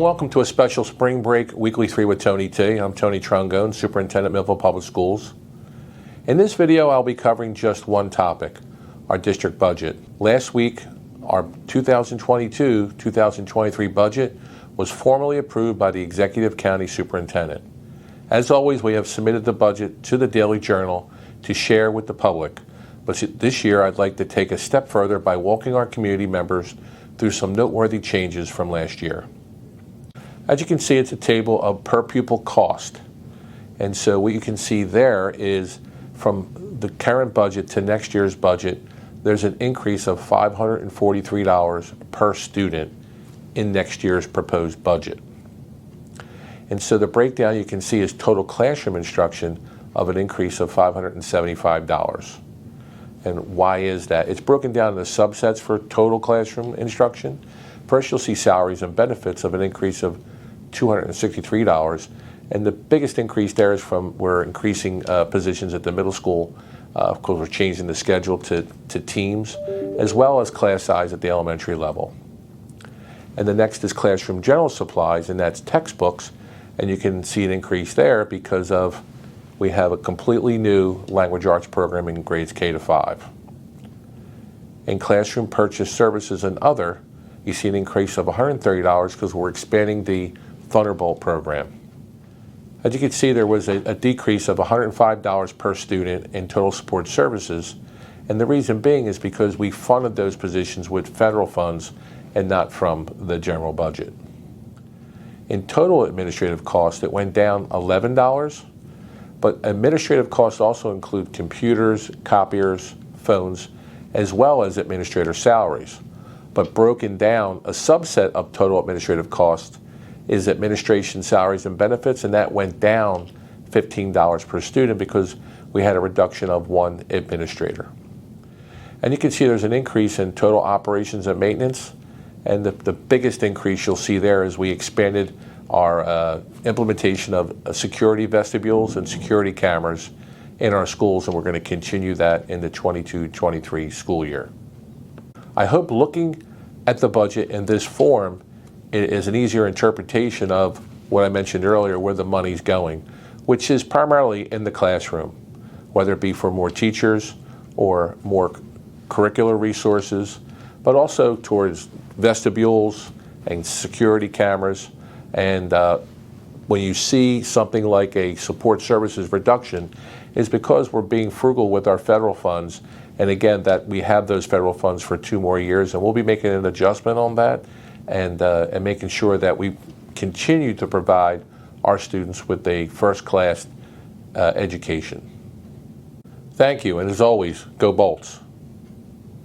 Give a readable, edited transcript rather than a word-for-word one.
welcome to a special Spring Break Weekly 3 with Tony T. I'm Tony Trongone, Superintendent, Millville Public Schools. In this video, I'll be covering just one topic, our district budget. Last week, our 2022-2023 budget was formally approved by the Executive County Superintendent. As always, we have submitted the budget to the Daily Journal to share with the public. But this year, I'd like to take a step further by walking our community members through some noteworthy changes from last year. As you can see, it's a table of per pupil cost. And so what you can see there is from the current budget to next year's budget, there's an increase of $543 per student in next year's proposed budget. And so the breakdown you can see is total classroom instruction of an increase of $575. And why is that? It's broken down into subsets for total classroom instruction. First, you'll see salaries and benefits of an increase of $263. And the biggest increase there is from we're increasing positions at the middle school. Of course, we're changing the schedule to teams, as well as class size at the elementary level. And the next is classroom general supplies, and that's textbooks. And you can see an increase there because of we have a completely new language arts program in grades K to 5. In classroom purchase services and other, you see an increase of $130 because we're expanding the Thunderbolt program. As you can see, there was a decrease of $105 per student in total support services, and the reason being is because we funded those positions with federal funds and not from the general budget. In total administrative costs, it went down $11, but administrative costs also include computers, copiers, phones, as well as administrator salaries. But broken down, a subset of total administrative costs is administration salaries and benefits, and that went down $15 per student because we had a reduction of one administrator. And you can see there's an increase in total operations and maintenance, and the biggest increase you'll see there is we expanded our implementation of security vestibules and security cameras in our schools, and we're going to continue that in the 22-23 school year. I hope looking at the budget in this form is an easier interpretation of what I mentioned earlier, where the money's going, which is primarily in the classroom, whether it be for more teachers or more curricular resources, but also towards vestibules and security cameras. And when you see something like a support services reduction, is because we're being frugal with our federal funds. And again, that we have those federal funds for 2 more years, and we'll be making an adjustment on that and making sure that we continue to provide our students with a first-class education. Thank you, and as always, go Bolts.